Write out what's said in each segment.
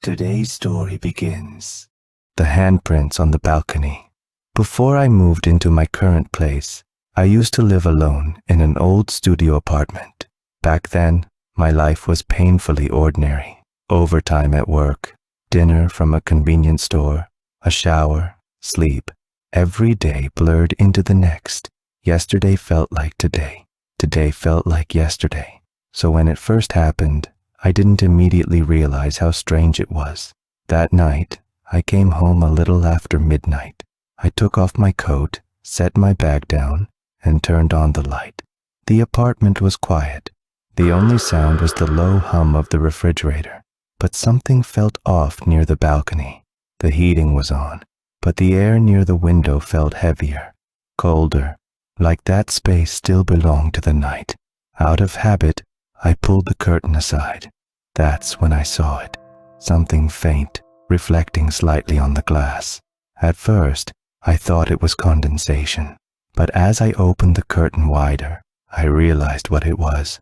Today's story begins. The handprints on the balcony. Before I moved into my current place, I used to live alone in an old studio apartment. Back then, my life was painfully ordinary. Overtime at work, dinner from a convenience store, a shower, sleep. Every day blurred into the next. Yesterday felt like today. Today felt like yesterday. So when it first happened, I didn't immediately realize how strange it was. That night, I came home a little after midnight. I took off my coat, set my bag down, and turned on the light. The apartment was quiet. The only sound was the low hum of the refrigerator. But something felt off near the balcony. The heating was on, but the air near the window felt heavier, colder, like that space still belonged to the night. Out of habit, I pulled the curtain aside. That's when I saw it, something faint, reflecting slightly on the glass. At first, I thought it was condensation, but as I opened the curtain wider, I realized what it was.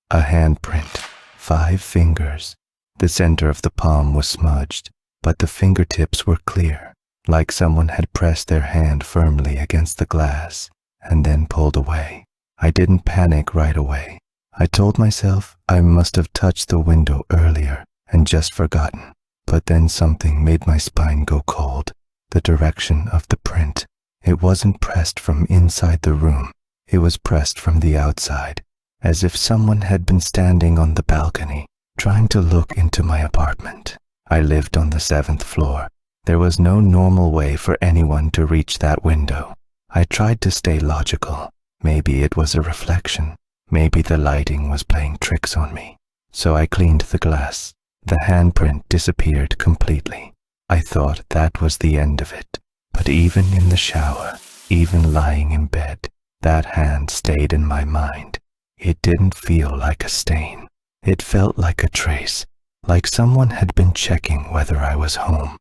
A handprint, 5 fingers. The center of the palm was smudged, but the fingertips were clear, like someone had pressed their hand firmly against the glass and then pulled away. I didn't panic right away. I told myself I must have touched the window earlier and just forgotten. But then something made my spine go cold. The direction of the print. It wasn't pressed from inside the room. It was pressed from the outside, as if someone had been standing on the balcony, trying to look into my apartment. I lived on the 7th floor. There was no normal way for anyone to reach that window. I tried to stay logical. Maybe it was a reflection. Maybe the lighting was playing tricks on me. So I cleaned the glass. The handprint disappeared completely. I thought that was the end of it. But even in the shower, even lying in bed, that hand stayed in my mind. It didn't feel like a stain. It felt like a trace, like someone had been checking whether I was home.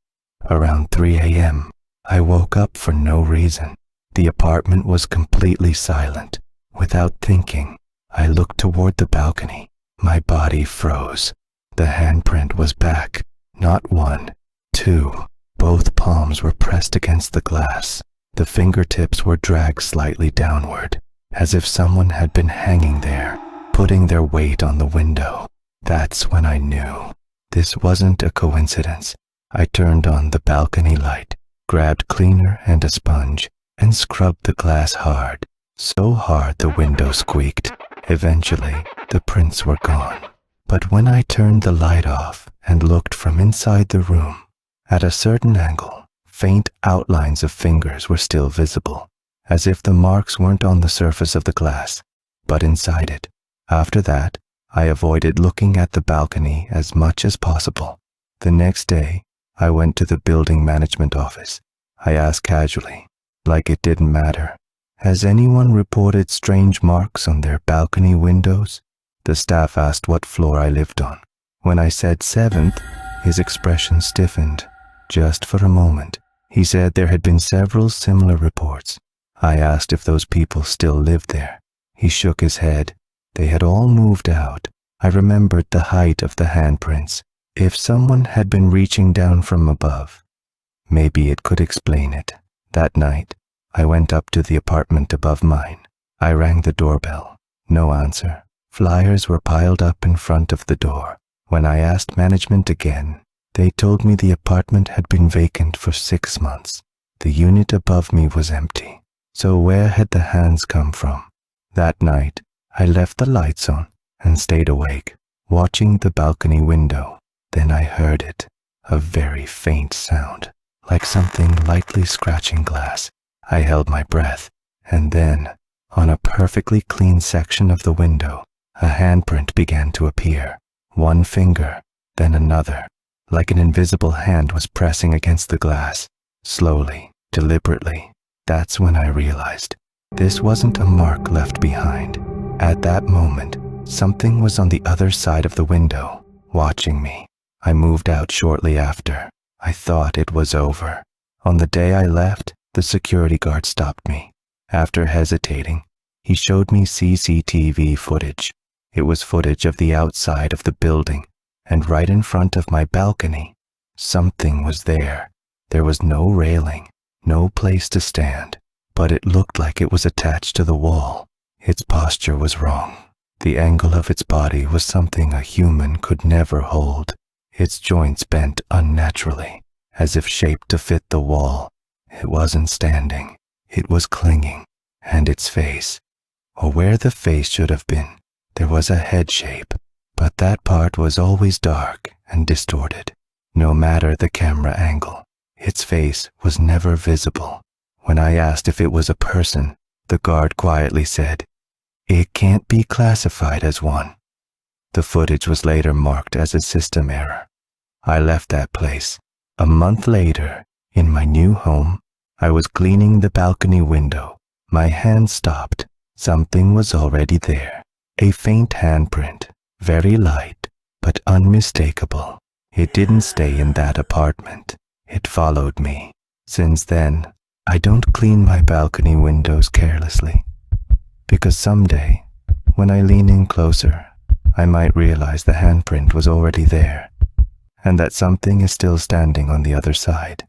Around 3 a.m., I woke up for no reason. The apartment was completely silent. Without thinking, I looked toward the balcony. My body froze. The handprint was back. Not 1, 2. Both palms were pressed against the glass. The fingertips were dragged slightly downward, as if someone had been hanging there, putting their weight on the window. That's when I knew. This wasn't a coincidence. I turned on the balcony light, grabbed cleaner and a sponge, and scrubbed the glass hard. So hard the window squeaked. Eventually, the prints were gone. But when I turned the light off and looked from inside the room, at a certain angle, faint outlines of fingers were still visible, as if the marks weren't on the surface of the glass, but inside it. After that, I avoided looking at the balcony as much as possible. The next day, I went to the building management office. I asked casually, like it didn't matter, "Has anyone reported strange marks on their balcony windows?" The staff asked what floor I lived on. When I said 7th, his expression stiffened. Just for a moment, he said there had been several similar reports. I asked if those people still lived there. He shook his head. They had all moved out. I remembered the height of the handprints. If someone had been reaching down from above, maybe it could explain it. That night, I went up to the apartment above mine. I rang the doorbell. No answer. Flyers were piled up in front of the door. When I asked management again, they told me the apartment had been vacant for 6 months. The unit above me was empty. So where had the hands come from? That night, I left the lights on and stayed awake, watching the balcony window. Then I heard it, a very faint sound, like something lightly scratching glass. I held my breath, and then, on a perfectly clean section of the window, a handprint began to appear. 1 finger, then another, like an invisible hand was pressing against the glass, slowly, deliberately. That's when I realized this wasn't a mark left behind. At that moment, something was on the other side of the window, watching me. I moved out shortly after. I thought it was over. On the day I left, the security guard stopped me. After hesitating, he showed me CCTV footage. It was footage of the outside of the building, and right in front of my balcony, Something was there. There was no railing, no place to stand, but it looked like it was attached to the wall. Its posture was wrong. The angle of its body was something a human could never hold. Its joints bent unnaturally, as if shaped to fit the wall. It wasn't standing. It was clinging. And its face, or where the face should have been, there was a head shape, but that part was always dark and distorted. No matter the camera angle, its face was never visible. When I asked if it was a person, the guard quietly said, "It can't be classified as one." The footage was later marked as a system error. I left that place. A month later, in my new home, I was cleaning the balcony window. My hand stopped. Something was already there. A faint handprint, very light, but unmistakable. It didn't stay in that apartment. It followed me. Since then, I don't clean my balcony windows carelessly, because someday, when I lean in closer, I might realize the handprint was already there, and that something is still standing on the other side.